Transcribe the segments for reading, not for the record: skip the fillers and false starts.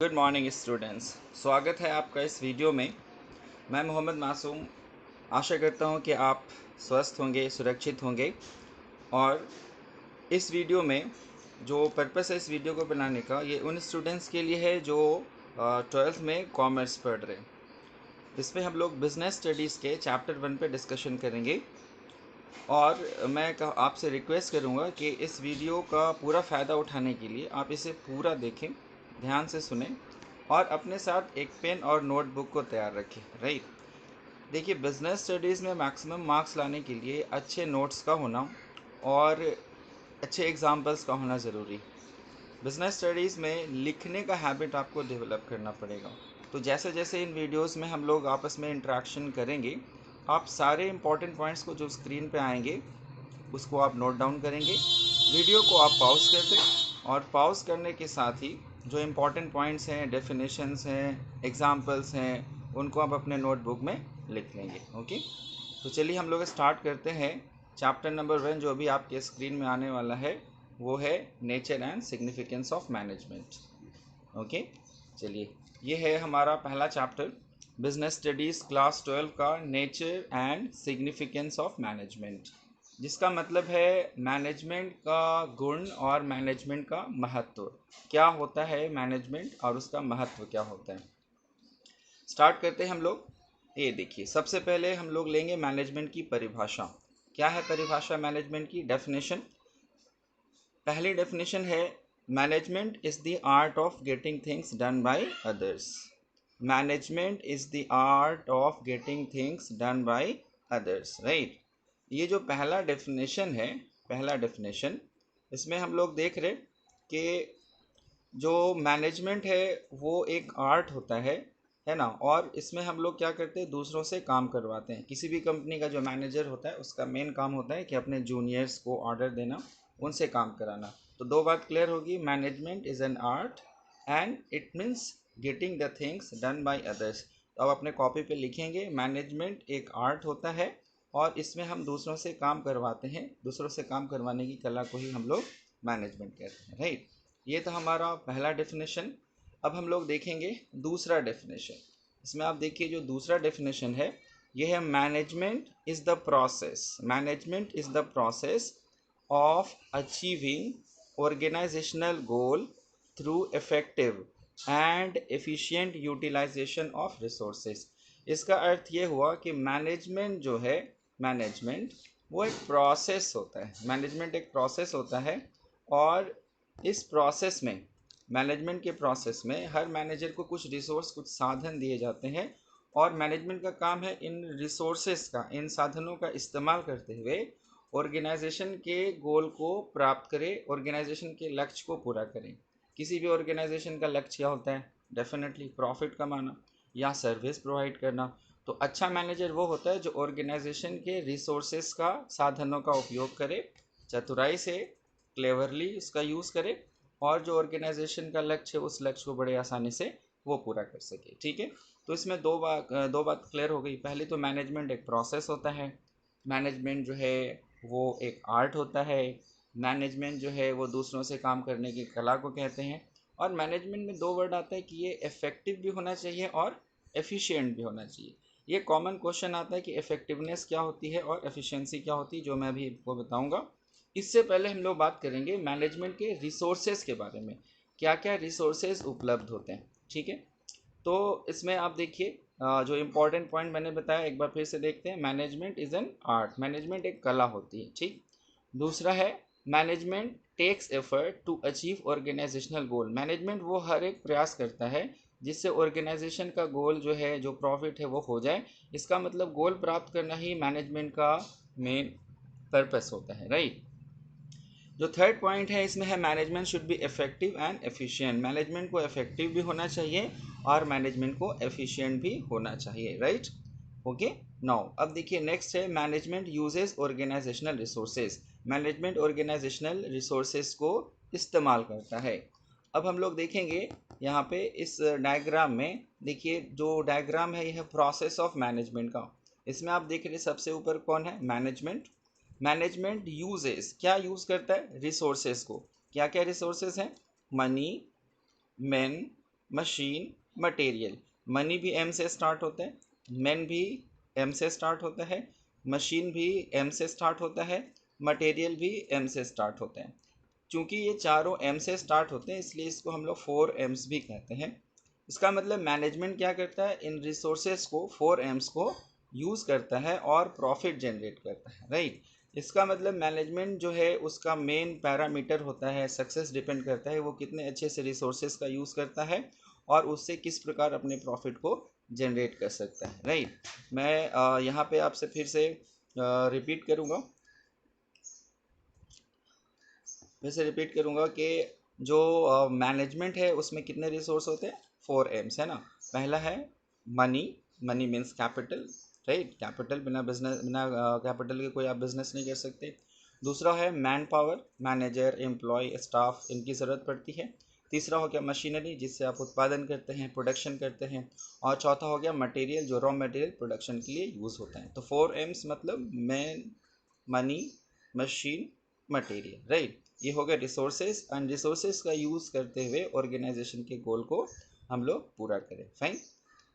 Good morning students, स्वागत है आपका इस वीडियो में। मैं मोहम्मद मासूम आशा करता हूं कि आप स्वस्थ होंगे, सुरक्षित होंगे। और इस वीडियो में जो पर्पस है इस वीडियो को बनाने का, ये उन स्टूडेंट्स के लिए है जो 12th में कॉमर्स पढ़ रहे हैं। इसमें हम लोग बिज़नेस स्टडीज़ के चैप्टर 1 पे डिस्कशन करेंगे। और मैं आपसे रिक्वेस्ट करूँगा कि इस वीडियो का पूरा फ़ायदा उठाने के लिए आप इसे पूरा देखें, ध्यान से सुनें और अपने साथ एक पेन और नोटबुक को तैयार रखें। राइट, देखिए, बिज़नेस स्टडीज़ में मैक्सिमम मार्क्स लाने के लिए अच्छे नोट्स का होना और अच्छे एग्जाम्पल्स का होना ज़रूरी। बिज़नेस स्टडीज़ में लिखने का हैबिट आपको डेवलप करना पड़ेगा। तो जैसे जैसे इन वीडियोस में हम लोग आपस में इंटरेक्शन करेंगे, आप सारे इंपॉर्टेंट पॉइंट्स को जो स्क्रीन पे आएंगे उसको आप नोट डाउन करेंगे। वीडियो को आप पॉज कर दें और पॉज करने के साथ ही जो इम्पॉर्टेंट पॉइंट्स हैं, डेफिनेशंस हैं, एग्जाम्पल्स हैं, उनको आप अपने नोटबुक में लिख लेंगे। ओके, तो चलिए हम लोग स्टार्ट करते हैं। चैप्टर नंबर 1 जो अभी आपके स्क्रीन में आने वाला है वो है nature and significance of management. Okay, चलिए, ये है हमारा पहला चैप्टर, बिजनेस स्टडीज़ क्लास 12 का, nature and significance of management, जिसका मतलब है मैनेजमेंट का गुण और मैनेजमेंट का महत्व। क्या होता है मैनेजमेंट और उसका महत्व क्या होता है। स्टार्ट करते हैं हम लोग। ये देखिए, सबसे पहले हम लोग लेंगे मैनेजमेंट की परिभाषा। क्या है परिभाषा मैनेजमेंट की? डेफिनेशन। पहली डेफिनेशन है, management is the art of getting things done by others. Management is the art of getting things done by others. Right, ये जो पहला डेफिनेशन है, पहला डेफिनेशन, इसमें हम लोग देख रहे कि जो मैनेजमेंट है वो एक आर्ट होता है ना। और इसमें हम लोग क्या करते हैं, दूसरों से काम करवाते हैं। किसी भी कंपनी का जो मैनेजर होता है उसका मेन काम होता है कि अपने जूनियर्स को ऑर्डर देना, उनसे काम कराना। तो दो बात क्लियर होगी, management is an art and it means getting the things done by others. तो अब अपने कॉपी पे लिखेंगे, मैनेजमेंट एक आर्ट होता है और इसमें हम दूसरों से काम करवाते हैं। दूसरों से काम करवाने की कला को ही हम लोग मैनेजमेंट कहते हैं। राइट, ये था हमारा पहला डेफिनेशन। अब हम लोग देखेंगे दूसरा डेफिनेशन। इसमें आप देखिए, जो दूसरा डेफिनेशन है ये है, management is the process, management is the process of achieving organisational goal through effective and efficient utilisation of resources. इसका अर्थ ये हुआ कि मैनेजमेंट जो है, मैनेजमेंट वो एक प्रोसेस होता है। मैनेजमेंट एक प्रोसेस होता है और इस प्रोसेस में, मैनेजमेंट के प्रोसेस में हर मैनेजर को कुछ रिसोर्स, कुछ साधन दिए जाते हैं और मैनेजमेंट का काम है इन रिसोर्सेस का, इन साधनों का इस्तेमाल करते हुए ऑर्गेनाइजेशन के गोल को प्राप्त करें, ऑर्गेनाइजेशन के लक्ष्य को पूरा करें। किसी भी ऑर्गेनाइजेशन का लक्ष्य क्या होता है? डेफिनेटली प्रॉफिट कमाना या सर्विस प्रोवाइड करना। तो अच्छा मैनेजर वो होता है जो ऑर्गेनाइजेशन के रिसोर्सेस का, साधनों का उपयोग करे, चतुराई से, क्लेवरली उसका यूज़ करे और जो ऑर्गेनाइजेशन का लक्ष्य है उस लक्ष्य को बड़े आसानी से वो पूरा कर सके। ठीक है, तो इसमें दो बात क्लियर हो गई। पहले तो मैनेजमेंट एक प्रोसेस होता है, मैनेजमेंट जो है वो एक आर्ट होता है, मैनेजमेंट जो है वो दूसरों से काम करने की कला को कहते हैं। और मैनेजमेंट में दो वर्ड आता है कि ये इफ़ेक्टिव भी होना चाहिए और एफिशिएंट भी होना चाहिए। ये कॉमन क्वेश्चन आता है कि इफ़ेक्टिवनेस क्या होती है और एफिशिएंसी क्या होती है, जो मैं अभी आपको बताऊंगा। इससे पहले हम लोग बात करेंगे मैनेजमेंट के रिसोर्सेज के बारे में, क्या क्या रिसोर्सेज उपलब्ध होते हैं। ठीक है, तो इसमें आप देखिए, जो इम्पोर्टेंट पॉइंट मैंने बताया एक बार फिर से देखते हैं। Management is an art, management एक कला होती है। ठीक, दूसरा है, management takes effort to achieve organisational goal. Management वो हर एक प्रयास करता है जिससे ऑर्गेनाइजेशन का गोल जो है, जो प्रॉफिट है वो हो जाए। इसका मतलब गोल प्राप्त करना ही मैनेजमेंट का मेन पर्पस होता है। राइट, जो थर्ड पॉइंट है इसमें है, management should be effective and efficient. Management को इफेक्टिव भी होना चाहिए और मैनेजमेंट को एफिशिएंट भी होना चाहिए। Right, okay. नाउ अब देखिए, नेक्स्ट है, management uses organisational resources. Management organisational resources को इस्तेमाल करता है। अब हम लोग देखेंगे यहाँ पे इस डायग्राम में, देखिए जो डायग्राम है यह प्रोसेस ऑफ मैनेजमेंट का। इसमें आप देख रहे सबसे ऊपर कौन है? मैनेजमेंट। मैनेजमेंट यूजेस, क्या यूज़ करता है? रिसोर्सेज को। क्या क्या रिसोर्सेज हैं? Money, man, machine, material. Money भी एम से स्टार्ट होता है, मैन भी एम से स्टार्ट होता है, मशीन भी एम से स्टार्ट होता है, मटेरियल भी एम से स्टार्ट होता है। चूँकि ये चारों एम से स्टार्ट होते हैं इसलिए इसको हम लोग 4 एम्स भी कहते हैं। इसका मतलब मैनेजमेंट क्या करता है, इन रिसोर्सेज को 4 एम्स को यूज़ करता है और प्रॉफिट जनरेट करता है, राइट। इसका मतलब मैनेजमेंट जो है उसका मेन पैरामीटर होता है, सक्सेस डिपेंड करता है वो कितने अच्छे से रिसोर्सेज का यूज़ करता है और उससे किस प्रकार अपने प्रॉफिट को जनरेट कर सकता है, राइट। मैं यहाँ पे आपसे फिर से रिपीट करूँगा कि जो मैनेजमेंट है उसमें कितने रिसोर्स होते हैं, 4 एम्स है ना। पहला है money, money means capital, right. Capital, बिना कैपिटल के कोई आप बिजनेस नहीं कर सकते। दूसरा है manpower, manager, employ, staff, इनकी ज़रूरत पड़ती है। तीसरा हो गया मशीनरी, जिससे आप उत्पादन करते हैं, प्रोडक्शन करते हैं। और चौथा हो गया मटेरियल, जो रॉ मटेरियल प्रोडक्शन के लिए यूज़ होता है। तो 4 एम्स मतलब man, money, machine, material, right. ये हो गया रिसोर्सेज, एंड रिसोर्सेज का यूज़ करते हुए ऑर्गेनाइजेशन के गोल को हम लोग पूरा करें, फाइन।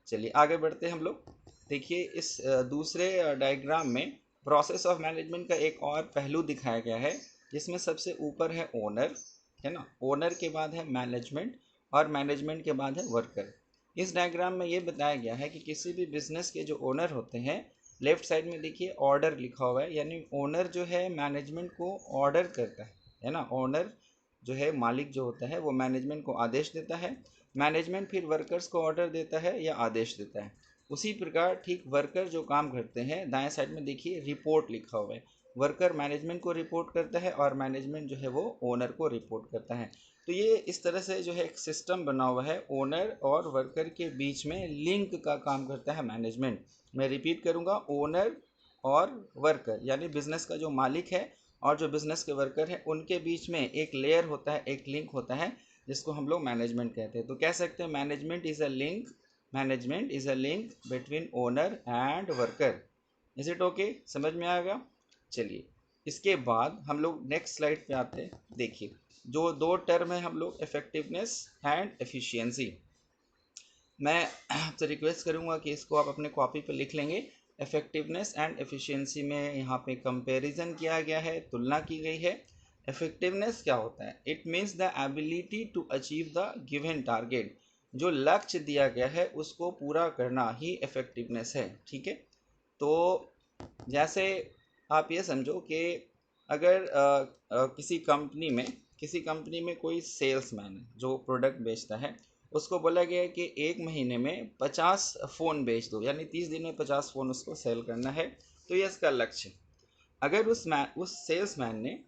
चलिए आगे बढ़ते हैं हम लोग। देखिए इस दूसरे डायग्राम में प्रोसेस ऑफ मैनेजमेंट का एक और पहलू दिखाया गया है, जिसमें सबसे ऊपर है ओनर, है ना। ओनर के बाद है मैनेजमेंट और मैनेजमेंट के बाद है वर्कर। इस डायग्राम में ये बताया गया है कि किसी भी बिजनेस के जो ओनर होते हैं, लेफ्ट साइड में देखिए ऑर्डर लिखा हुआ है, यानी ओनर जो है मैनेजमेंट को ऑर्डर करता है ना। ओनर जो है, मालिक जो होता है वो मैनेजमेंट को आदेश देता है, मैनेजमेंट फिर वर्कर्स को ऑर्डर देता है या आदेश देता है। उसी प्रकार ठीक वर्कर जो काम करते हैं, दाएं साइड में देखिए रिपोर्ट लिखा हुआ है। वर्कर मैनेजमेंट को रिपोर्ट करता है और मैनेजमेंट जो है वो ओनर को रिपोर्ट करता है। तो ये इस तरह से जो है एक सिस्टम बना हुआ है, ओनर और वर्कर के बीच में लिंक का काम करता है मैनेजमेंट। मैं रिपीट करूँगा, ओनर और वर्कर यानी बिजनेस का जो मालिक है और जो बिजनेस के वर्कर हैं उनके बीच में एक लेयर होता है, एक लिंक होता है, जिसको हम लोग मैनेजमेंट कहते हैं। तो कह सकते हैं management is a link between owner and worker. Is it okay, समझ में आएगा। चलिए इसके बाद हम लोग नेक्स्ट स्लाइड पे आते हैं। देखिए जो दो टर्म है हम लोग, इफेक्टिवनेस एंड एफिशिएंसी। मैं आपसे रिक्वेस्ट करूंगा कि इसको आप अपने कॉपी पर लिख लेंगे। इफेक्टिवनेस एंड एफिशिएंसी में यहाँ पे कंपैरिजन किया गया है, तुलना की गई है। इफेक्टिवनेस क्या होता है, it means the ability to achieve the given target. जो लक्ष्य दिया गया है उसको पूरा करना ही इफेक्टिवनेस है, ठीक है। तो जैसे आप ये समझो कि अगर किसी कंपनी में कोई सेल्समैन है जो प्रोडक्ट बेचता है, उसको बोला गया है कि एक महीने में 50 फ़ोन बेच दो, यानी 30 दिन में 50 फ़ोन उसको सेल करना है। तो ये इसका लक्ष्य। अगर उस सेल्समैन ने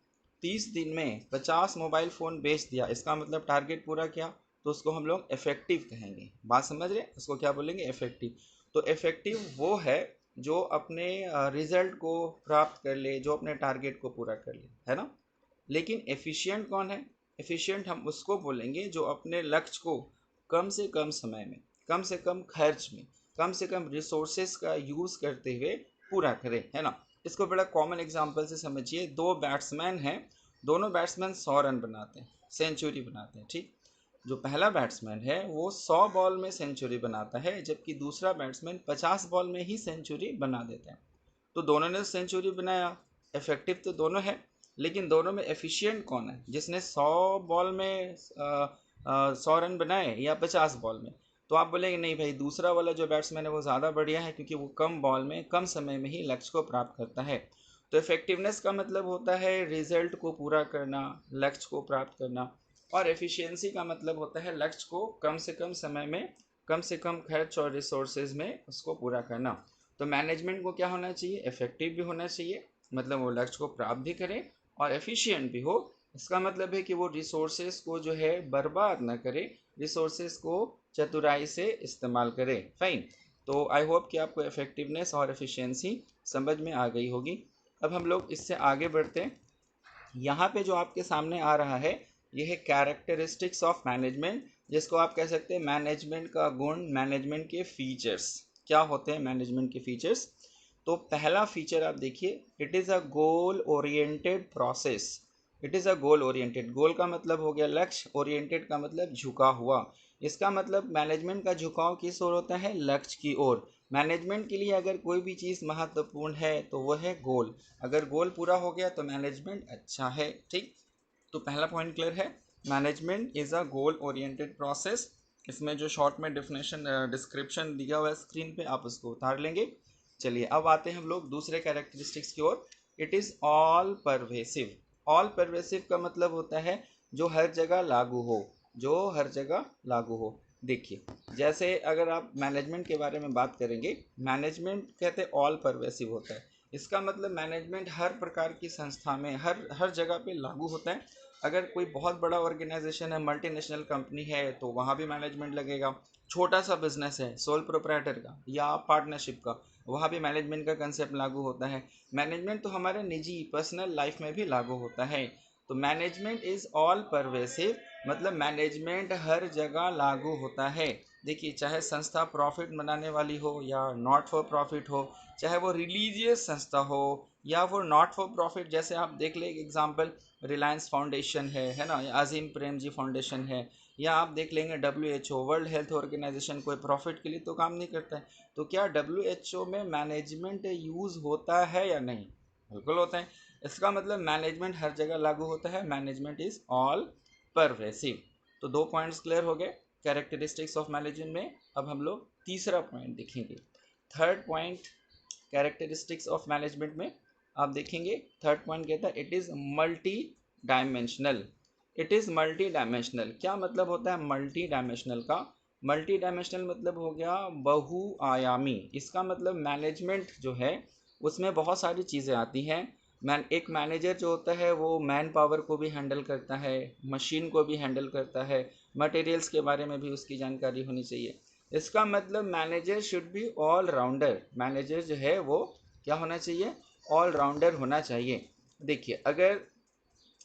30 दिन में 50 मोबाइल फ़ोन बेच दिया, इसका मतलब टारगेट पूरा किया, तो उसको हम लोग इफ़ेक्टिव कहेंगे। बात समझ रहे हैं, उसको क्या बोलेंगे, इफ़ेक्टिव। तो इफ़ेक्टिव वो है जो अपने रिजल्ट को प्राप्त कर ले, जो अपने टारगेट को पूरा कर ले, है ना। लेकिन एफिशिएंट कौन है, एफिशिएंट हम उसको बोलेंगे जो अपने लक्ष्य को कम से कम समय में, कम से कम खर्च में, कम से कम रिसोर्सेज का यूज़ करते हुए पूरा करे, है ना। इसको बड़ा कॉमन एग्जांपल से समझिए। दो बैट्समैन हैं, दोनों बैट्समैन 100 रन बनाते हैं, सेंचुरी बनाते हैं, ठीक। जो पहला बैट्समैन है वो 100 बॉल में सेंचुरी बनाता है, जबकि दूसरा बैट्समैन 50 बॉल में ही सेंचुरी बना देता है। तो दोनों ने सेंचुरी बनाया, इफेक्टिव तो दोनों है, लेकिन दोनों में एफिशिएंट कौन है, जिसने 100 बॉल में 100 रन बनाए या 50 बॉल में। तो आप बोलेंगे नहीं भाई, दूसरा वाला जो बैट्समैन है वो ज़्यादा बढ़िया है, क्योंकि वो कम बॉल में कम समय में ही लक्ष्य को प्राप्त करता है। तो इफेक्टिवनेस का मतलब होता है रिजल्ट को पूरा करना, लक्ष्य को प्राप्त करना। और एफिशिएंसी का मतलब होता है लक्ष्य को कम से कम समय में, कम से कम खर्च और रिसोर्सेज में उसको पूरा करना। तो मैनेजमेंट को क्या होना चाहिए, इफेक्टिव भी होना चाहिए, मतलब वो लक्ष्य को प्राप्त भी करे, और एफिशिएंट भी हो। इसका मतलब है कि वो रिसोर्सेज को जो है बर्बाद ना करे, रिसोर्सेज को चतुराई से इस्तेमाल करे, फाइन। तो आई होप कि आपको इफेक्टिवनेस और एफिशिएंसी समझ में आ गई होगी। अब हम लोग इससे आगे बढ़ते हैं। यहाँ पे जो आपके सामने आ रहा है ये है कैरेक्टरिस्टिक्स ऑफ मैनेजमेंट, जिसको आप कह सकते हैं मैनेजमेंट का गुण, मैनेजमेंट के फीचर्स। क्या होते हैं मैनेजमेंट के फीचर्स। तो पहला फीचर आप देखिए, it is a goal oriented process. It is a goal oriented, goal का मतलब हो गया लक्ष्य, ओरिएंटेड का मतलब झुका हुआ, इसका मतलब मैनेजमेंट का झुकाव किस ओर होता है, लक्ष्य की ओर। मैनेजमेंट के लिए अगर कोई भी चीज़ महत्वपूर्ण है तो वो है गोल। अगर गोल पूरा हो गया तो मैनेजमेंट अच्छा है। ठीक, तो पहला पॉइंट क्लियर है, management is a goal oriented process. इसमें जो शॉर्ट में डिफिनेशन डिस्क्रिप्शन दिया हुआ है स्क्रीन पे, आप उसको उतार लेंगे। चलिए अब आते हैं हम लोग दूसरे कैरेक्टरिस्टिक्स की ओर। It is all pervasive. All pervasive का मतलब होता है जो हर जगह लागू हो, जो हर जगह लागू हो। देखिए, जैसे अगर आप मैनेजमेंट के बारे में बात करेंगे, मैनेजमेंट कहते हैं ऑल परवेसिव होता है। इसका मतलब मैनेजमेंट हर प्रकार की संस्था में हर जगह पे लागू होता है। अगर कोई बहुत बड़ा ऑर्गेनाइजेशन है, मल्टीनेशनल कंपनी है, तो वहाँ भी मैनेजमेंट लगेगा। छोटा सा बिजनेस है, सोल प्रोप्राइटर का या पार्टनरशिप का, वहाँ भी मैनेजमेंट का कंसेप्ट लागू होता है। मैनेजमेंट तो हमारे निजी पर्सनल लाइफ में भी लागू होता है। तो मैनेजमेंट इज़ ऑल परवेसिव, मतलब मैनेजमेंट हर जगह लागू होता है। देखिए, चाहे संस्था प्रॉफिट बनाने वाली हो या नॉट फॉर प्रॉफिट हो, चाहे वो रिलीजियस संस्था हो या वो नॉट फॉर प्रॉफिट, जैसे आप देख ले एक एग्जांपल, रिलायंस फाउंडेशन है ना, या अजीम प्रेम जी फाउंडेशन है, या आप देख लेंगे WHO, वर्ल्ड हेल्थ ऑर्गेनाइजेशन, कोई प्रॉफिट के लिए तो काम नहीं करता है। तो क्या WHO में मैनेजमेंट यूज़ होता है या नहीं? बिल्कुल होता है। इसका मतलब मैनेजमेंट हर जगह लागू होता है। Management is all pervasive. तो दो पॉइंट्स क्लियर हो गए कैरेक्टरिस्टिक्स ऑफ मैनेजमेंट में। अब हम लोग तीसरा पॉइंट देखेंगे। Third point characteristics of management में आप देखेंगे, थर्ड पॉइंट कहता है it is multi dimensional. It is multi dimensional. क्या मतलब होता है मल्टी डायमेंशनल का? मल्टी डायमेंशनल मतलब हो गया बहुआयामी। इसका मतलब मैनेजमेंट जो है उसमें बहुत सारी चीज़ें आती हैं। एक मैनेजर जो होता है वो मैन पावर को भी हैंडल करता है, मशीन को भी हैंडल करता है, मटेरियल्स के बारे में भी उसकी जानकारी होनी चाहिए। इसका मतलब manager should be all rounder. Manager जो है वो क्या होना चाहिए, ऑल राउंडर होना चाहिए। देखिए, अगर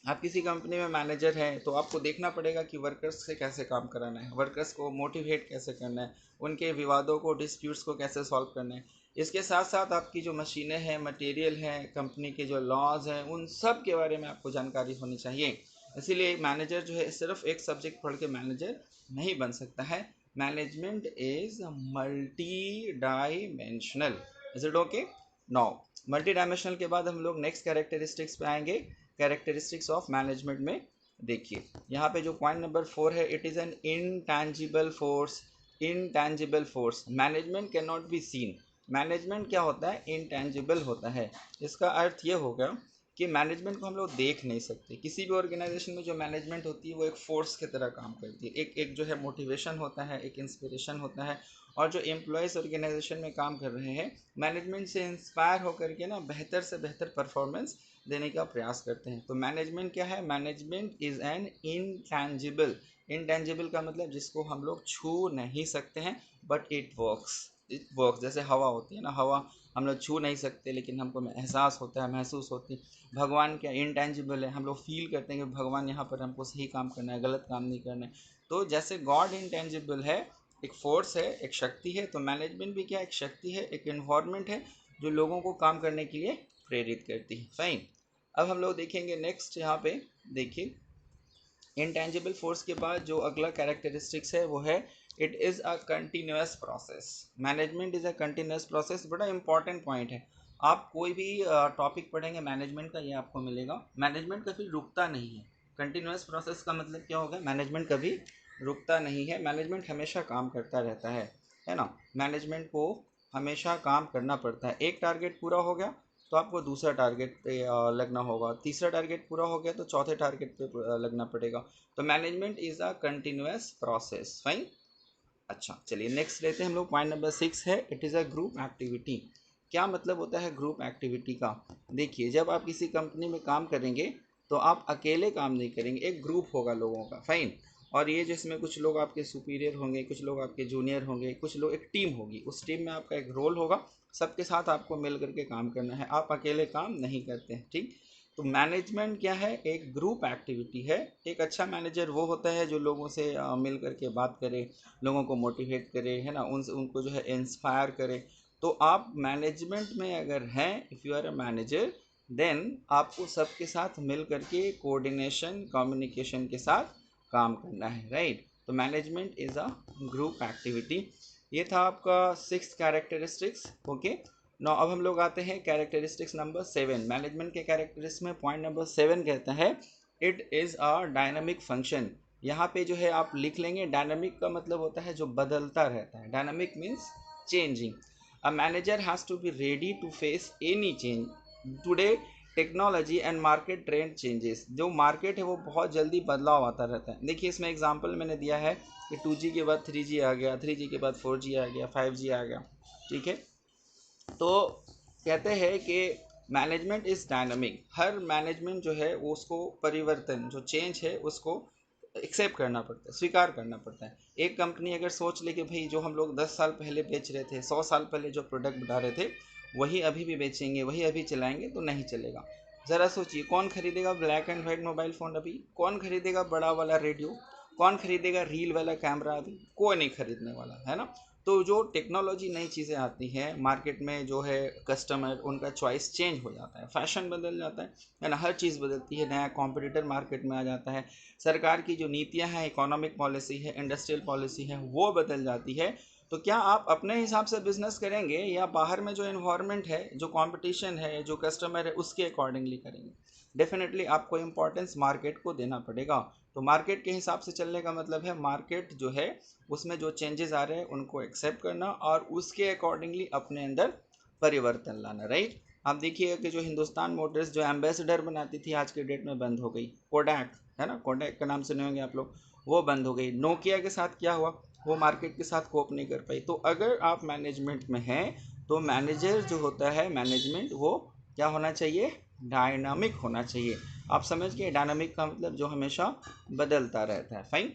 आप किसी कंपनी में मैनेजर हैं तो आपको देखना पड़ेगा कि वर्कर्स से कैसे काम कराना है, वर्कर्स को मोटिवेट कैसे करना है, उनके विवादों को, डिस्प्यूट्स को कैसे सॉल्व करना है। इसके साथ साथ आपकी जो मशीनें हैं, मटेरियल हैं, कंपनी के जो लॉज हैं, उन सब के बारे में आपको जानकारी होनी चाहिए। इसीलिए मैनेजर जो है सिर्फ एक सब्जेक्ट पढ़ के मैनेजर नहीं बन सकता है। Management is multi dimensional. Is it okay? Now multi dimensional के बाद हम लोग नेक्स्ट कैरेक्टरिस्टिक्स पे आएंगे। कैरेक्टरिस्टिक्स ऑफ मैनेजमेंट में देखिए, यहाँ पे जो पॉइंट नंबर 4 है, it is N intangible force. Intangible force, management can not be seen. Management क्या होता है, इनटैंजिबल होता है। इसका अर्थ ये हो गया कि मैनेजमेंट को हम लोग देख नहीं सकते। किसी भी ऑर्गेनाइजेशन में जो मैनेजमेंट होती है वो एक फोर्स की तरह काम करती है। एक जो है मोटिवेशन होता है, एक इंस्पिरेशन होता है। और जो एम्प्लॉयज़ ऑर्गेनाइजेशन में काम कर रहे हैं, मैनेजमेंट से इंस्पायर होकर के ना बेहतर से बेहतर परफॉर्मेंस देने का प्रयास करते हैं। तो मैनेजमेंट क्या है, management is N intangible. Intangible का मतलब जिसको हम लोग छू नहीं सकते हैं, but it works. It works, जैसे हवा होती है ना, हवा हम लोग छू नहीं सकते लेकिन हमको एहसास होता है, महसूस होती है। भगवान क्या इनटैंजिबल है, हम लोग फील करते हैं कि भगवान यहाँ पर हमको सही काम करना है, गलत काम नहीं करना है। तो जैसे गॉड इनटैंजिबल है, एक फोर्स है, एक शक्ति है, तो मैनेजमेंट भी क्या एक शक्ति है, एक इन्वायरमेंट है जो लोगों को काम करने के लिए प्रेरित करती है। फाइन। अब हम लोग देखेंगे नेक्स्ट, यहाँ पे देखिए, इंटेंजिबल फोर्स के बाद जो अगला कैरेक्टरिस्टिक्स है वो है it is a continuous process. Management is a continuous process, बड़ा इंपॉर्टेंट पॉइंट है। आप कोई भी टॉपिक पढ़ेंगे मैनेजमेंट का, ये आपको मिलेगा। मैनेजमेंट कभी रुकता नहीं है। कंटिन्यूस प्रोसेस का मतलब क्या होगा, मैनेजमेंट कभी रुकता नहीं है। मैनेजमेंट हमेशा काम करता रहता है ना। मैनेजमेंट को हमेशा काम करना पड़ता है। एक टारगेट पूरा हो गया तो आपको दूसरा टारगेट पे लगना होगा, तीसरा टारगेट पूरा हो गया तो चौथे टारगेट पे लगना पड़ेगा। तो management is a continuous process. Fine. अच्छा, चलिए नेक्स्ट लेते हैं हम लोग। पॉइंट नंबर 6 है it is a group activity. क्या मतलब होता है ग्रुप एक्टिविटी का? देखिए, जब आप किसी कंपनी में काम करेंगे तो आप अकेले काम नहीं करेंगे, एक ग्रुप होगा लोगों का। फाइन। और ये जिसमें कुछ लोग आपके सुपीरियर होंगे, कुछ लोग आपके जूनियर होंगे, कुछ लोग, एक टीम होगी, उस टीम में आपका एक रोल होगा। सबके साथ आपको मिल करके काम करना है, आप अकेले काम नहीं करते हैं। ठीक। तो मैनेजमेंट क्या है, एक ग्रुप एक्टिविटी है। एक अच्छा मैनेजर वो होता है जो लोगों से मिल करके बात करे, लोगों को मोटिवेट करे, है ना, उनको जो है इंस्पायर करे। तो आप मैनेजमेंट में अगर हैं, if you are a manager, then आपको सबके साथ मिल करके कोऑर्डिनेशन, कम्युनिकेशन के साथ काम करना है, राइट। तो management is a group activity. ये था आपका 6 कैरेक्टरिस्टिक्स। ओके, नो अब हम लोग आते हैं कैरेक्टरिस्टिक्स नंबर 7। मैनेजमेंट के कैरेक्टरिस्टिक्स में पॉइंट नंबर 7 कहता है it is a dynamic function. यहाँ पे जो है आप लिख लेंगे, डायनामिक का मतलब होता है जो बदलता रहता है। Dynamic means changing. A manager has to be ready to face any change today. Technology and market trend changes, जो मार्केट है वो बहुत जल्दी बदलाव आता रहता है। देखिए इसमें एग्जांपल मैंने दिया है कि 2G के बाद 3G आ गया, 3G के बाद 4G आ गया, 5G आ गया। ठीक है, तो कहते हैं कि management is dynamic. Her management जो है वो उसको परिवर्तन, जो चेंज है उसको एक्सेप्ट करना पड़ता है, स्वीकार करना पड़ता है। एक कंपनी अगर सोच ले कि भाई जो हम लोग 10 साल पहले बेच रहे थे, 100 साल पहले जो प्रोडक्ट बना रहे थे वही अभी भी बेचेंगे, वही अभी चलाएंगे, तो नहीं चलेगा। ज़रा सोचिए, कौन खरीदेगा black and white mobile phone अभी? कौन खरीदेगा बड़ा वाला रेडियो? कौन खरीदेगा रील वाला कैमरा? अभी कोई नहीं खरीदने वाला है ना। तो जो टेक्नोलॉजी नई चीज़ें आती हैं मार्केट में, जो है कस्टमर उनका चॉइस चेंज हो जाता है, फैशन बदल जाता है ना, हर चीज़ बदलती है, नया कॉम्पिटिटर मार्केट में आ जाता है। सरकार की जो नीतियां हैं, इकोनॉमिक पॉलिसी है, इंडस्ट्रियल पॉलिसी है, वो बदल जाती है। तो क्या आप अपने हिसाब से बिजनेस करेंगे या बाहर में जो इन्वायरमेंट है, जो कंपटीशन है, जो कस्टमर है, उसके अकॉर्डिंगली करेंगे? डेफिनेटली आपको इम्पोर्टेंस मार्केट को देना पड़ेगा। तो मार्केट के हिसाब से चलने का मतलब है मार्केट जो है उसमें जो चेंजेस आ रहे हैं उनको एक्सेप्ट करना और उसके अकॉर्डिंगली अपने अंदर परिवर्तन लाना। राइट, आप देखिएगा कि जो हिंदुस्तान मोटर्स जो एम्बेसडर बनाती थी आज के डेट में बंद हो गई। कोडैक है ना, कोडैक का नाम सुने होंगे आप लोग, वो बंद हो गई। नोकिया के साथ क्या हुआ, वो मार्केट के साथ कोप नहीं कर पाई। तो अगर आप मैनेजमेंट में हैं तो मैनेजर जो होता है, मैनेजमेंट वो क्या होना चाहिए, डायनामिक होना चाहिए। आप समझ गए, डायनामिक का मतलब जो हमेशा बदलता रहता है। फाइन,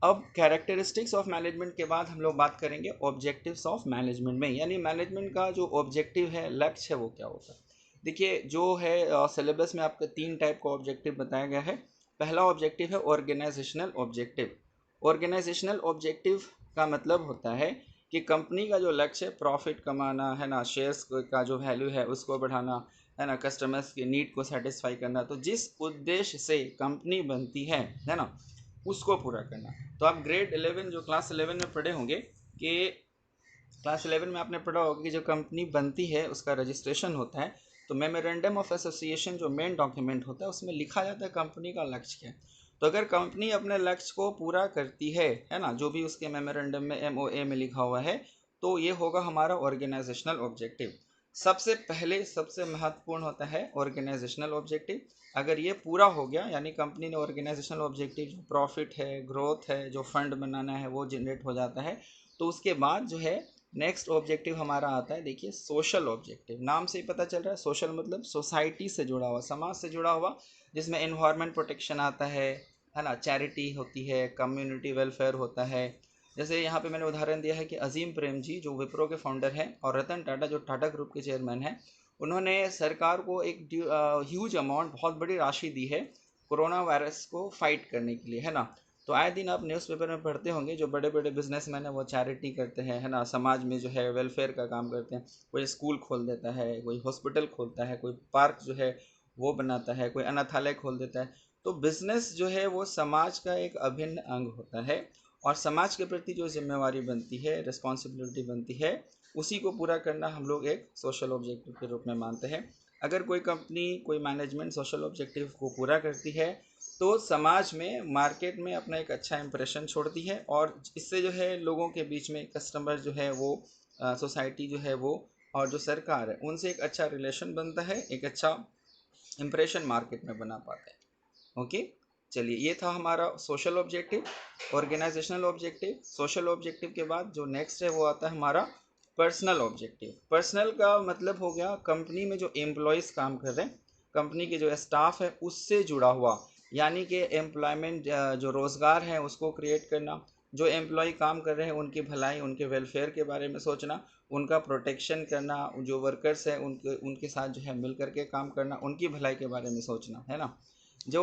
अब कैरेक्टरिस्टिक्स ऑफ मैनेजमेंट के बाद हम लोग बात करेंगे ऑब्जेक्टिव्स ऑफ मैनेजमेंट में, यानी मैनेजमेंट का जो ऑब्जेक्टिव है, लक्ष्य है, वो क्या होता है। देखिए जो है सिलेबस में आपका 3 टाइप का ऑब्जेक्टिव बताया गया है। पहला ऑब्जेक्टिव है ऑर्गेनाइजेशनल ऑब्जेक्टिव। ऑर्गेनाइजेशनल ऑब्जेक्टिव का मतलब होता है कि कंपनी का जो लक्ष्य है प्रॉफिट कमाना है ना, शेयर्स का जो वैल्यू है उसको बढ़ाना है ना, कस्टमर्स की नीड को सेटिस्फाई करना। तो जिस उद्देश्य से कंपनी बनती है ना, उसको पूरा करना। तो आप ग्रेड 11 जो क्लास 11 में पढ़े होंगे कि क्लास 11 में आपने पढ़ा होगा कि जो कंपनी बनती है उसका रजिस्ट्रेशन होता है। तो मेमोरेंडम ऑफ एसोसिएशन जो मेन डॉक्यूमेंट होता है उसमें लिखा जाता है कंपनी का लक्ष्य क्या है। तो अगर कंपनी अपने लक्ष्य को पूरा करती है ना, जो भी उसके मेमोरेंडम में MOA में लिखा हुआ है, तो ये होगा हमारा ऑर्गेनाइजेशनल ऑब्जेक्टिव। सबसे पहले सबसे महत्वपूर्ण होता है ऑर्गेनाइजेशनल ऑब्जेक्टिव। अगर ये पूरा हो गया, यानी कंपनी ने ऑर्गेनाइजेशनल ऑब्जेक्टिव जो प्रॉफिट है, ग्रोथ है, जो फंड बनाना है वो जनरेट हो जाता है, तो उसके बाद जो है नेक्स्ट ऑब्जेक्टिव हमारा आता है। देखिए सोशल ऑब्जेक्टिव, नाम से ही पता चल रहा है, सोशल मतलब सोसाइटी से जुड़ा हुआ, समाज से जुड़ा हुआ, जिसमें एनवायरनमेंट प्रोटेक्शन आता है ना, चैरिटी होती है, कम्युनिटी वेलफेयर होता है। जैसे यहाँ पे मैंने उदाहरण दिया है कि अजीम प्रेम जी जो विप्रो के फाउंडर हैं और रतन टाटा जो टाटा ग्रुप के चेयरमैन हैं, उन्होंने सरकार को एक ह्यूज अमाउंट, बहुत बड़ी राशि दी है कोरोना वायरस को फाइट करने के लिए, है ना। तो आए दिन आप न्यूज़पेपर में पढ़ते होंगे जो बड़े बड़े बिजनेसमैन हैं वो चैरिटी करते हैं, है ना, समाज में जो है वेलफेयर का काम करते हैं। कोई स्कूल खोल देता है, कोई हॉस्पिटल खोलता है, कोई पार्क जो है वो बनाता है, कोई अनाथालय खोल देता है। तो बिजनेस जो है वो समाज का एक अभिन्न अंग होता है और समाज के प्रति जो जिम्मेवारी बनती है, रिस्पॉन्सिबिलिटी बनती है, उसी को पूरा करना हम लोग एक सोशल ऑब्जेक्टिव के रूप में मानते हैं। अगर कोई कंपनी, कोई मैनेजमेंट सोशल ऑब्जेक्टिव को पूरा करती है तो समाज में, मार्केट में अपना एक अच्छा इंप्रेशन छोड़ती है और इससे जो है लोगों के बीच में कस्टमर जो है वो, सोसाइटी जो है वो, और जो सरकार है उनसे एक अच्छा रिलेशन बनता है, एक अच्छा इंप्रेशन मार्केट में बना पाते हैं। ओके, चलिए ये था हमारा social objective, organisational objective. Social objective के बाद जो नेक्स्ट है वो आता है हमारा पर्सनल ऑब्जेक्टिव। पर्सनल का मतलब हो गया कंपनी में जो एम्प्लॉयज़ काम कर रहे हैं, कंपनी के जो स्टाफ है उससे जुड़ा हुआ, यानी कि एम्प्लॉयमेंट, जो रोज़गार है उसको क्रिएट करना, जो एम्प्लॉय काम कर रहे हैं उनकी भलाई, उनके वेलफेयर के बारे में सोचना, उनका प्रोटेक्शन करना, जो वर्कर्स हैं उनके उनके साथ जो है मिल करके काम करना, उनकी भलाई के बारे में सोचना, है ना। जो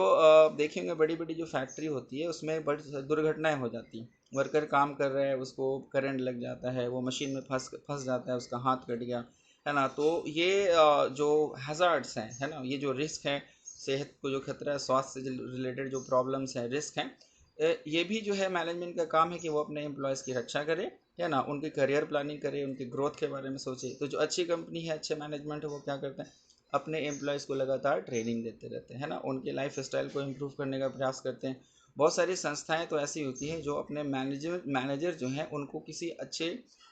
देखेंगे बड़ी बड़ी जो फैक्ट्री होती है उसमें बड़ी दुर्घटनाएं हो जाती हैं। वर्कर काम कर रहा है, उसको करंट लग जाता है, वो मशीन में फंस फंस जाता है, उसका हाथ कट गया, है ना। तो ये जो हैज़ार्ड्स हैं, है ना, ये जो रिस्क है, सेहत को जो खतरा है, स्वास्थ्य से रिलेटेड जो प्रॉब्लम्स हैं, रिस्क हैं, ये भी जो है मैनेजमेंट का काम है कि वो अपने एम्प्लॉयज़ की रक्षा करे, है ना, उनकी करियर प्लानिंग करे, उनके ग्रोथ के बारे में सोचे। तो जो अच्छी कंपनी है, अच्छे मैनेजमेंट है, वो क्या करते हैं, अपने एम्प्लॉयज़ को लगातार ट्रेनिंग देते रहते हैं, है ना, उनके लाइफ स्टाइल को इम्प्रूव करने का प्रयास करते हैं। बहुत सारी संस्थाएं तो ऐसी होती हैं जो अपने मैनेजर जो हैं उनको किसी अच्छे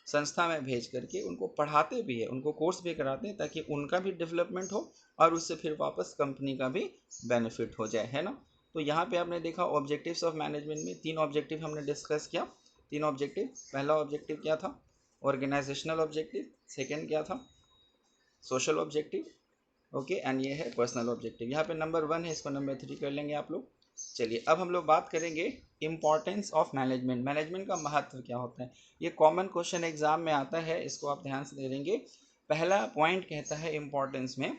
संस्था में भेज करके उनको पढ़ाते भी है, उनको कोर्स भी कराते हैं, ताकि उनका भी डेवलपमेंट हो और उससे फिर वापस कंपनी का भी बेनिफिट हो जाए, है ना। तो यहाँ पे आपने देखा ऑब्जेक्टिव्स ऑफ मैनेजमेंट में 3 ऑब्जेक्टिव हमने डिस्कस किया। 3 ऑब्जेक्टिव, पहला ऑब्जेक्टिव क्या था, ऑर्गेनाइजेशनल ऑब्जेक्टिव, सेकंड क्या था, सोशल ऑब्जेक्टिव, ओके, एंड ये है पर्सनल ऑब्जेक्टिव। यहाँ पे नंबर 1 है, इसको नंबर 3 कर लेंगे आप लोग। चलिए अब हम लोग बात करेंगे इंपॉर्टेंस ऑफ मैनेजमेंट। मैनेजमेंट का महत्व क्या होता है, ये कॉमन क्वेश्चन एग्जाम में आता है, इसको आप ध्यान से देखेंगे। पहला पॉइंट कहता है इंपॉर्टेंस में,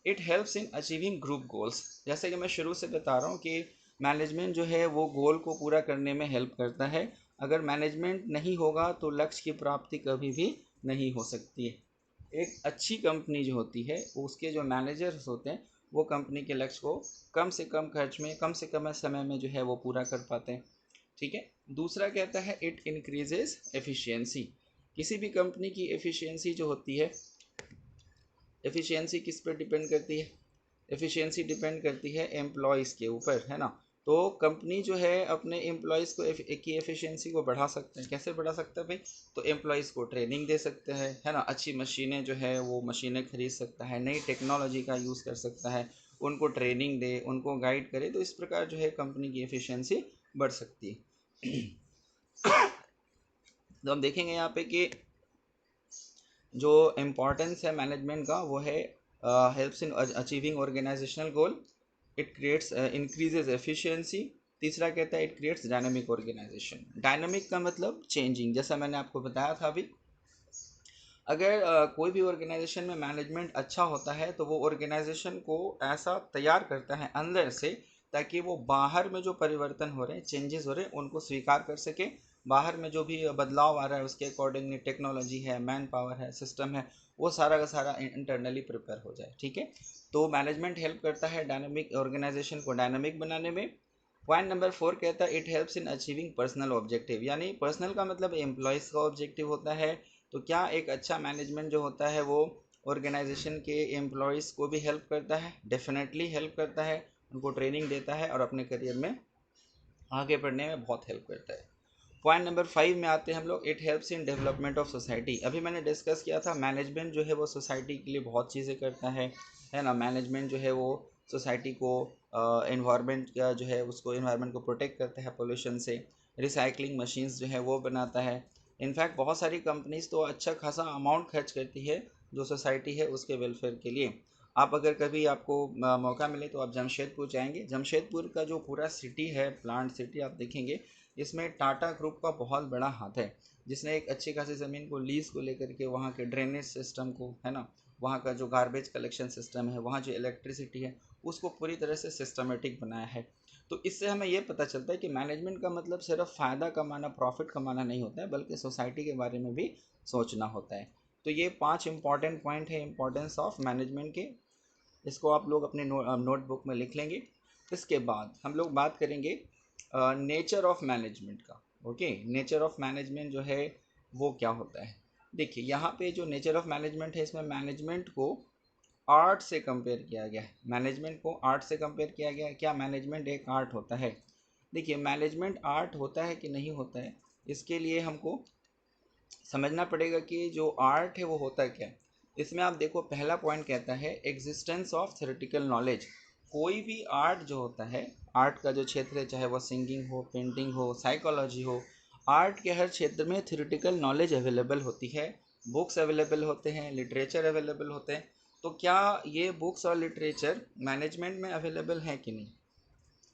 it helps in achieving group goals. जैसे कि मैं शुरू से बता रहा हूँ कि मैनेजमेंट जो है वो गोल को पूरा करने में हेल्प करता है। अगर मैनेजमेंट नहीं होगा तो लक्ष्य की प्राप्ति कभी भी नहीं हो सकती है। एक अच्छी कंपनी जो होती है उसके जो मैनेजर्स होते हैं वो कंपनी के लक्ष्य को कम से कम खर्च में, कम से कम समय में जो है वो पूरा कर पाते हैं, ठीक है। दूसरा कहता है इट इंक्रीजेज एफिशिएंसी। किसी भी कंपनी की एफिशिएंसी जो होती है, एफिशिएंसी किस पर डिपेंड करती है, एफिशिएंसी डिपेंड करती है एम्प्लॉयज़ के ऊपर, है ना। तो कंपनी जो है अपने एम्प्लॉयज़ को की एफिशिएंसी को बढ़ा सकते हैं। कैसे बढ़ा सकता है भाई, तो एम्प्लॉयज़ को ट्रेनिंग दे सकते हैं, है ना, अच्छी मशीनें जो है वो मशीनें खरीद सकता है, नई टेक्नोलॉजी का यूज़ कर सकता है, उनको ट्रेनिंग दे, उनको गाइड करे, तो इस प्रकार जो है कंपनी की एफिशिएंसी बढ़ सकती है। तो हम देखेंगे यहाँ पे कि जो इम्पोर्टेंस है मैनेजमेंट का वो है helps in achieving organisational goal, it creates increases efficiency. तीसरा कहता है it creates dynamic organisation. Dynamic का मतलब चेंजिंग, जैसा मैंने आपको बताया था अभी। अगर कोई भी ऑर्गेनाइजेशन में मैनेजमेंट अच्छा होता है तो वो ऑर्गेनाइजेशन को ऐसा तैयार करता है अंदर से, ताकि वो बाहर में जो परिवर्तन हो रहे हैं, चेंजेस हो रहे हैं, उनको स्वीकार कर सके। बाहर में जो भी बदलाव आ रहा है उसके अकॉर्डिंगली टेक्नोलॉजी है, मैन पावर है, सिस्टम है, वो सारा का सारा इंटरनली प्रिपेयर हो जाए, ठीक है। तो मैनेजमेंट हेल्प करता है डायनामिक ऑर्गेनाइजेशन को डायनामिक बनाने में। पॉइंट नंबर 4 कहता है it helps in achieving personal objective, यानी पर्सनल का मतलब एम्प्लॉयज़ का ऑब्जेक्टिव होता है। तो क्या एक अच्छा मैनेजमेंट जो होता है वो ऑर्गेनाइजेशन के एम्प्लॉयज़ को भी हेल्प करता है, डेफिनेटली हेल्प करता है, उनको ट्रेनिंग देता है और अपने करियर में आगे बढ़ने में बहुत हेल्प करता है। पॉइंट नंबर 5 में आते हैं हम लोग, it helps in development of society. अभी मैंने डिस्कस किया था मैनेजमेंट जो है वो सोसाइटी के लिए बहुत चीज़ें करता है ना। मैनेजमेंट जो है वो सोसाइटी को एनवायरनमेंट का जो है उसको एनवायरनमेंट को प्रोटेक्ट करता है पोल्यूशन से, रिसाइकलिंग मशीन्स जो है वो बनाता है। इनफैक्ट बहुत सारी कंपनीज तो अच्छा खासा अमाउंट खर्च करती है जो सोसाइटी है उसके वेलफेयर के लिए। आप अगर कभी आपको मौका मिले तो आप जमशेदपुर जाएंगे, जमशेदपुर का जो पूरा सिटी है, प्लांट सिटी, आप देखेंगे इसमें टाटा ग्रुप का बहुत बड़ा हाथ है, जिसने एक अच्छी खासी ज़मीन को लीज़ को लेकर के वहाँ के ड्रेनेज सिस्टम को, है ना, वहाँ का जो गार्बेज कलेक्शन सिस्टम है, वहाँ जो इलेक्ट्रिसिटी है, उसको पूरी तरह से सिस्टमेटिक बनाया है। तो इससे हमें ये पता चलता है कि मैनेजमेंट का मतलब सिर्फ फ़ायदा कमाना, प्रॉफिट कमाना नहीं होता है, बल्कि सोसाइटी के बारे में भी सोचना होता है। तो ये 5 इंपॉर्टेंट पॉइंट है इंपॉर्टेंस ऑफ मैनेजमेंट के, इसको आप लोग अपने नोटबुक में लिख लेंगे। इसके बाद हम लोग बात करेंगे नेचर ऑफ मैनेजमेंट का। ओके, नेचर ऑफ मैनेजमेंट जो है वो क्या होता है। देखिए यहाँ पे जो नेचर ऑफ मैनेजमेंट है, इसमें मैनेजमेंट को आर्ट से कंपेयर किया गया है। मैनेजमेंट को आर्ट से कंपेयर किया गया है। क्या मैनेजमेंट एक आर्ट होता है? देखिए मैनेजमेंट आर्ट होता है कि नहीं होता है, इसके लिए हमको समझना पड़ेगा कि जो आर्ट है वो होता है क्या। इसमें आप देखो पहला पॉइंट कहता है एग्जिस्टेंस ऑफ थ्योरेटिकल नॉलेज। कोई भी आर्ट जो होता है, आर्ट का जो क्षेत्र है, चाहे वो सिंगिंग हो, पेंटिंग हो, साइकोलॉजी हो, आर्ट के हर क्षेत्र में थ्योरेटिकल नॉलेज अवेलेबल होती है, बुक्स अवेलेबल होते हैं, लिटरेचर अवेलेबल होते हैं। तो क्या ये बुक्स और लिटरेचर मैनेजमेंट में अवेलेबल है कि नहीं?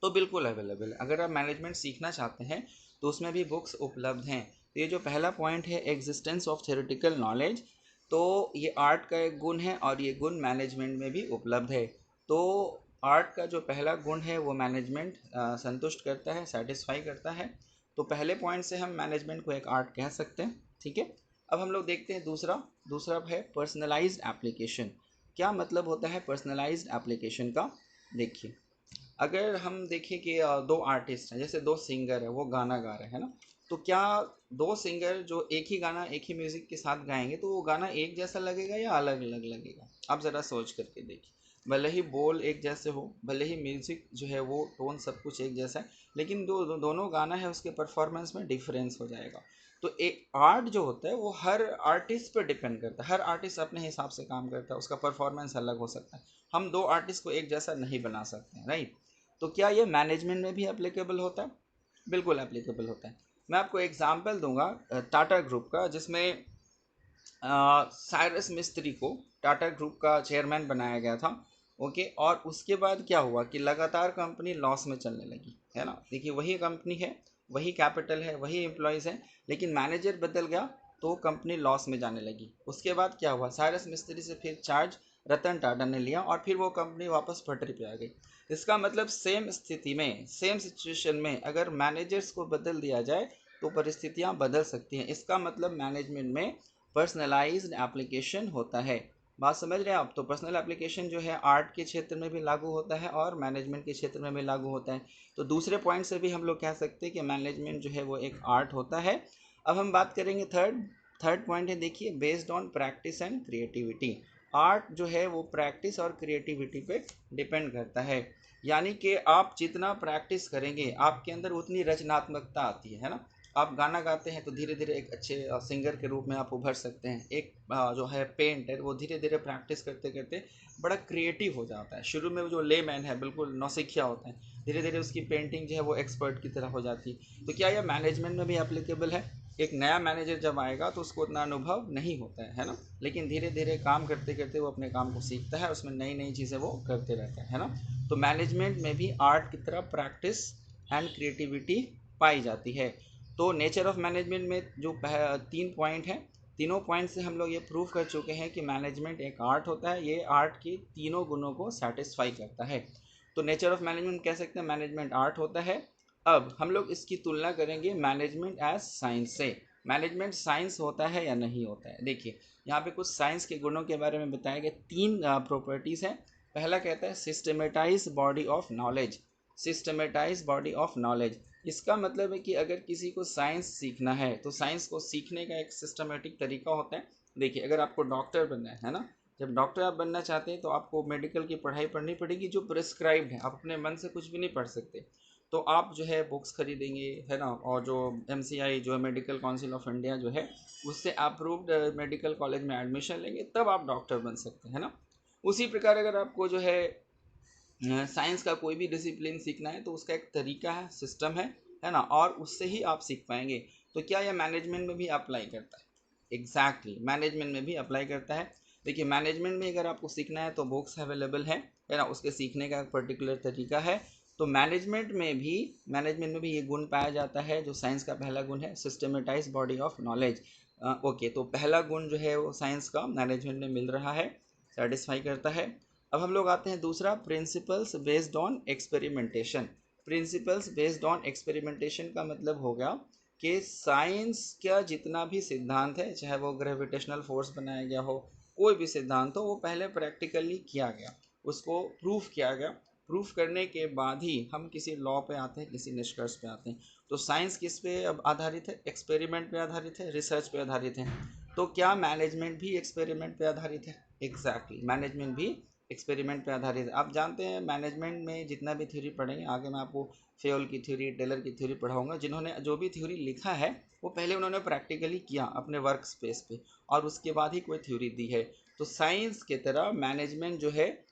तो बिल्कुल अवेलेबल है। अगर आप मैनेजमेंट सीखना चाहते हैं तो उसमें भी बुक्स उपलब्ध हैं। तो ये जो पहला पॉइंट है एग्जिस्टेंस ऑफ थ्योरेटिकल नॉलेज, तो ये आर्ट का एक गुण है और ये गुण मैनेजमेंट में भी उपलब्ध है। तो आर्ट का जो पहला गुण है वो मैनेजमेंट संतुष्ट करता है, सेटिस्फाई करता है। तो पहले पॉइंट से हम मैनेजमेंट को एक आर्ट कह सकते हैं, ठीक है। अब हम लोग देखते हैं दूसरा। दूसरा है पर्सनलाइज्ड एप्लीकेशन। क्या मतलब होता है पर्सनलाइज्ड एप्लीकेशन का? देखिए अगर हम देखें कि दो आर्टिस्ट हैं, जैसे दो सिंगर है, वो गाना गा रहे हैं ना, तो क्या दो सिंगर जो एक ही गाना एक ही म्यूजिक के साथ गाएंगे तो वो गाना एक जैसा लगेगा या अलग अलग लगेगा? आप ज़रा सोच करके देखिए। भले ही बोल एक जैसे हो, भले ही म्यूजिक जो है वो टोन सब कुछ एक जैसा है, लेकिन दोनों गाना है उसके परफॉर्मेंस में डिफरेंस हो जाएगा। तो एक आर्ट जो होता है वो हर आर्टिस्ट पर डिपेंड करता है, हर आर्टिस्ट अपने हिसाब से काम करता है, उसका परफॉर्मेंस अलग हो सकता है। हम दो आर्टिस्ट को एक जैसा नहीं बना सकते हैं, राइट? तो क्या ये मैनेजमेंट में भी एप्लीकेबल होता है? बिल्कुल एप्लीकेबल होता है। मैं आपको एग्जांपल दूंगा टाटा ग्रुप का, जिसमें साइरस मिस्त्री को टाटा ग्रुप का चेयरमैन बनाया गया था। ओके, और उसके बाद क्या हुआ कि लगातार कंपनी लॉस में चलने लगी, है ना। देखिए वही कंपनी है, वही कैपिटल है, वही एम्प्लॉयज़ हैं, लेकिन मैनेजर बदल गया तो कंपनी लॉस में जाने लगी। उसके बाद क्या हुआ, साइरस मिस्त्री से फिर चार्ज रतन टाटा ने लिया और फिर वो कंपनी वापस पटरी पे आ गई। इसका मतलब सेम स्थिति में, सेम सिचुएशन में अगर मैनेजर्स को बदल दिया जाए तो परिस्थितियां बदल सकती हैं। इसका मतलब मैनेजमेंट में पर्सनलाइज्ड एप्लीकेशन होता है। बात समझ रहे हैं आप? तो पर्सनल एप्लीकेशन जो है आर्ट के क्षेत्र में भी लागू होता है और मैनेजमेंट के क्षेत्र में भी लागू होता है। तो दूसरे पॉइंट से भी हम लोग कह सकते हैं कि मैनेजमेंट जो है वो एक आर्ट होता है। अब हम बात करेंगे थर्ड थर्ड पॉइंट है, देखिए, based on practice and creativity. Art जो है वो प्रैक्टिस और क्रिएटिविटी पे डिपेंड करता है। यानी कि आप जितना प्रैक्टिस करेंगे आपके अंदर उतनी रचनात्मकता आती है ना। आप गाना गाते हैं तो धीरे धीरे एक अच्छे सिंगर के रूप में आप उभर सकते हैं। एक जो है पेंटर, वो धीरे धीरे प्रैक्टिस करते करते बड़ा क्रिएटिव हो जाता है। शुरू में वो जो लेमैन है, बिल्कुल नौसिखिया होता है, धीरे धीरे उसकी पेंटिंग जो है वो एक्सपर्ट की तरह हो जाती है। तो क्या यह मैनेजमेंट में भी एप्लीकेबल है? एक नया मैनेजर जब आएगा तो उसको उतना अनुभव नहीं होता है ना, लेकिन धीरे धीरे काम करते करते वो अपने काम को सीखता है, उसमें नई नई चीज़ें वो करते रहता है ना। तो मैनेजमेंट में भी आर्ट की तरह प्रैक्टिस एंड क्रिएटिविटी पाई जाती है। तो नेचर ऑफ मैनेजमेंट में जो तीन पॉइंट हैं, तीनों पॉइंट से हम लोग ये प्रूव कर चुके हैं कि मैनेजमेंट एक आर्ट होता है। ये आर्ट के तीनों गुणों को सेटिस्फाई करता है। तो नेचर ऑफ मैनेजमेंट कह सकते हैं मैनेजमेंट आर्ट होता है। अब हम लोग इसकी तुलना करेंगे मैनेजमेंट एज साइंस से। मैनेजमेंट साइंस होता है या नहीं होता है? देखिए, यहाँ पे कुछ साइंस के गुणों के बारे में बताया गया। तीन प्रॉपर्टीज़ हैं। पहला कहता है systematise body of knowledge. Systematise body of knowledge, इसका मतलब है कि अगर किसी को साइंस सीखना है तो साइंस को सीखने का एक सिस्टमेटिक तरीका होता है। देखिए, अगर आपको डॉक्टर बनना है ना, जब डॉक्टर आप बनना चाहते हैं तो आपको मेडिकल की पढ़ाई पढ़नी पड़ेगी जो प्रिस्क्राइब्ड है। आप अपने मन से कुछ भी नहीं पढ़ सकते। तो आप जो है बुक्स खरीदेंगे, है ना, और जो MCI जो है मेडिकल काउंसिल ऑफ इंडिया जो है, उससे अप्रूव्ड मेडिकल कॉलेज में एडमिशन लेंगे, तब आप डॉक्टर बन सकते हैं ना। उसी प्रकार अगर आपको जो है साइंस का कोई भी डिसिप्लिन सीखना है तो उसका एक तरीका है, सिस्टम है ना, और उससे ही आप सीख पाएंगे। तो क्या यह मैनेजमेंट में भी अप्लाई करता है? एग्जैक्टली, मैनेजमेंट में भी अप्लाई करता है। देखिए, मैनेजमेंट में अगर आपको सीखना है तो बुक्स अवेलेबल है ना, उसके सीखने का एक पर्टिकुलर तरीका है। तो मैनेजमेंट में भी ये गुण पाया जाता है जो साइंस का पहला गुण है, systematise body of knowledge. Okay, तो पहला गुण जो है वो साइंस का मैनेजमेंट में मिल रहा है, सेटिस्फाई करता है। अब हम लोग आते हैं दूसरा, principles based on experimentation. Principles based on experimentation का मतलब हो गया कि साइंस का जितना भी सिद्धांत है, चाहे वो ग्रेविटेशनल फोर्स बनाया गया हो, कोई भी सिद्धांत हो, वो पहले प्रैक्टिकली किया गया, उसको प्रूफ किया गया। प्रूफ करने के बाद ही हम किसी लॉ पे आते हैं, किसी निष्कर्ष पे आते हैं। तो साइंस किस पे अब आधारित है? एक्सपेरिमेंट पे आधारित है, रिसर्च पे आधारित है। तो क्या मैनेजमेंट भी एक्सपेरिमेंट पे आधारित है? एग्जैक्टली, मैनेजमेंट भी एक्सपेरिमेंट पे आधारित है। आप जानते हैं मैनेजमेंट में जितना भी थ्योरी पढ़ेंगे, आगे मैं आपको फेयोल की थ्योरी, टेलर की थ्योरी पढ़ाऊंगा, जिन्होंने जो भी थ्योरी लिखा है वो पहले उन्होंने प्रैक्टिकली किया अपने वर्क स्पेस पे, और उसके बाद ही कोई थ्योरी दी है। तो साइंस की तरह मैनेजमेंट जो है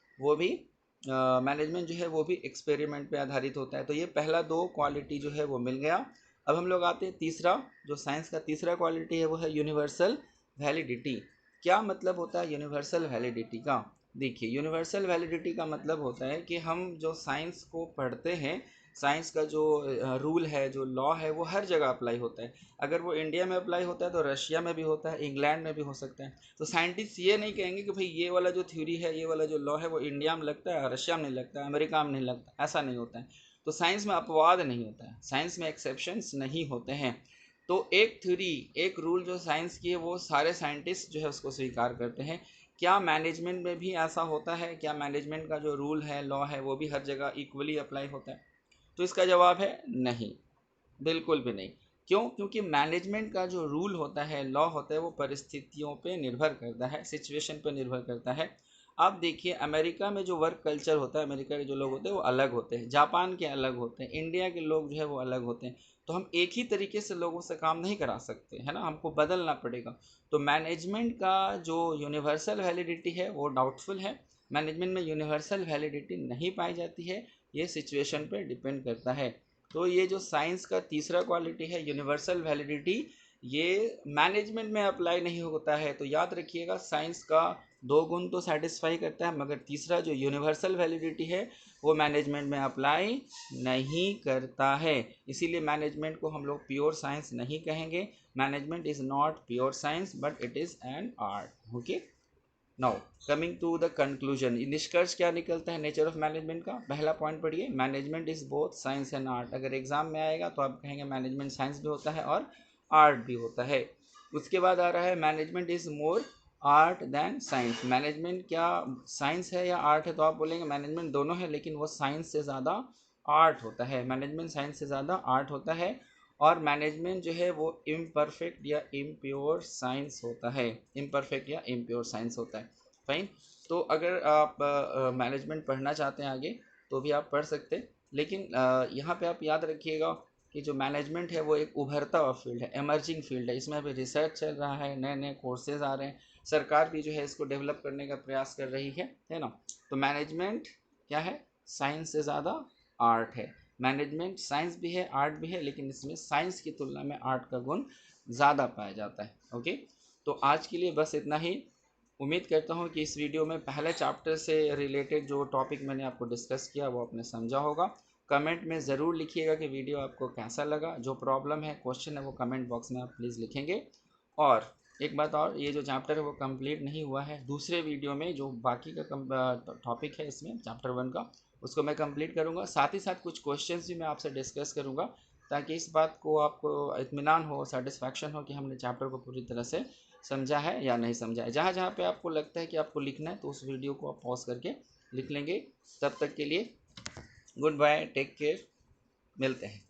वो भी एक्सपेरिमेंट पे आधारित होता है। तो ये पहला दो क्वालिटी जो है वो मिल गया। अब हम लोग आते हैं तीसरा, जो साइंस का तीसरा क्वालिटी है वो है यूनिवर्सल वैलिडिटी। क्या मतलब होता है यूनिवर्सल वैलिडिटी का? देखिए, यूनिवर्सल वैलिडिटी का मतलब होता है कि हम जो साइंस को पढ़ते हैं, साइंस का जो रूल है, जो लॉ है, वो हर जगह अप्लाई होता है। अगर वो इंडिया में अप्लाई होता है तो रशिया में भी होता है, इंग्लैंड में भी हो सकता है। तो साइंटिस्ट ये नहीं कहेंगे कि भाई ये वाला जो थ्योरी है, ये वाला जो लॉ है वो इंडिया में लगता है, रशिया में नहीं लगता है, अमेरिका में नहीं लगता, ऐसा नहीं होता है। तो साइंस में अपवाद नहीं होता है, साइंस में एक्सेप्शंस नहीं होते हैं। तो एक थ्योरी, एक रूल जो साइंस की है, वो सारे साइंटिस्ट जो है उसको स्वीकार करते हैं क्या मैनेजमेंट में भी ऐसा होता है? क्या मैनेजमेंट का जो रूल है, लॉ है, वो भी हर जगह इक्वली अप्लाई होता है? तो इसका जवाब है नहीं, बिल्कुल भी नहीं। क्यों? क्योंकि मैनेजमेंट का जो रूल होता है, लॉ होता है, वो परिस्थितियों पे निर्भर करता है, सिचुएशन पे निर्भर करता है। आप देखिए अमेरिका में जो वर्क कल्चर होता है, अमेरिका के जो लोग होते हैं वो अलग होते हैं, जापान के अलग होते हैं, इंडिया के लोग जो है वो अलग होते हैं। तो हम एक ही तरीके से लोगों से काम नहीं करा सकते, है ना, हमको बदलना पड़ेगा। तो मैनेजमेंट का जो यूनिवर्सल वैलिडिटी है वो डाउटफुल है। मैनेजमेंट में यूनिवर्सल वैलिडिटी नहीं पाई जाती है, ये सिचुएशन पर डिपेंड करता है। तो ये जो साइंस का तीसरा क्वालिटी है, यूनिवर्सल वैलिडिटी, ये मैनेजमेंट में अप्लाई नहीं होता है। तो याद रखिएगा, साइंस का 2 गुण तो सेटिस्फाई करता है, मगर तीसरा जो यूनिवर्सल वैलिडिटी है वो मैनेजमेंट में अप्लाई नहीं करता है। इसीलिए मैनेजमेंट को हम लोग प्योर साइंस नहीं कहेंगे। Management is not pure science but it is an art. Okay, now coming to the conclusion, निष्कर्ष क्या निकलता है नेचर ऑफ मैनेजमेंट का? पहला पॉइंट पढ़िए, management is both science and art. अगर एग्जाम में आएगा तो आप कहेंगे मैनेजमेंट साइंस भी होता है और आर्ट भी होता है। उसके बाद आ रहा है management is more art than science. Management क्या साइंस है या आर्ट है? तो आप बोलेंगे मैनेजमेंट दोनों है, लेकिन वो साइंस से ज़्यादा आर्ट होता है। मैनेजमेंट साइंस से ज़्यादा आर्ट होता है। और मैनेजमेंट जो है वो इम्परफेक्ट या इम्प्योर साइंस होता है, इम्परफेक्ट या इम्प्योर साइंस होता है। फाइन। तो अगर आप मैनेजमेंट पढ़ना चाहते हैं आगे तो भी आप पढ़ सकते हैं, लेकिन यहाँ पे आप याद रखिएगा कि जो मैनेजमेंट है वो एक उभरता हुआ फील्ड है, एमर्जिंग फील्ड है। इसमें अभी रिसर्च चल रहा है, नए नए कोर्सेज आ रहे हैं, सरकार भी जो है इसको डेवलप करने का प्रयास कर रही है ना। तो मैनेजमेंट क्या है? साइंस से ज़्यादा आर्ट है। मैनेजमेंट साइंस भी है, आर्ट भी है, लेकिन इसमें साइंस की तुलना में आर्ट का गुण ज़्यादा पाया जाता है। ओके, तो आज के लिए बस इतना ही। उम्मीद करता हूँ कि इस वीडियो में पहले चैप्टर से रिलेटेड जो टॉपिक मैंने आपको डिस्कस किया वो आपने समझा होगा। कमेंट में ज़रूर लिखिएगा कि वीडियो आपको कैसा लगा। जो प्रॉब्लम है, क्वेश्चन है, वो कमेंट बॉक्स में आप प्लीज़ लिखेंगे। और एक बात और, ये जो चैप्टर है वो कंप्लीट नहीं हुआ है, दूसरे वीडियो में जो बाकी का टॉपिक है इसमें चैप्टर 1 का, उसको मैं कंप्लीट करूँगा। साथ ही साथ कुछ क्वेश्चंस भी मैं आपसे डिस्कस करूँगा, ताकि इस बात को आपको इत्मीनान हो, सेटिस्फैक्शन हो कि हमने चैप्टर को पूरी तरह से समझा है या नहीं समझा है। जहाँ जहाँ पे आपको लगता है कि आपको लिखना है तो उस वीडियो को आप पॉज करके लिख लेंगे। तब तक के लिए गुड बाय, टेक केयर, मिलते हैं।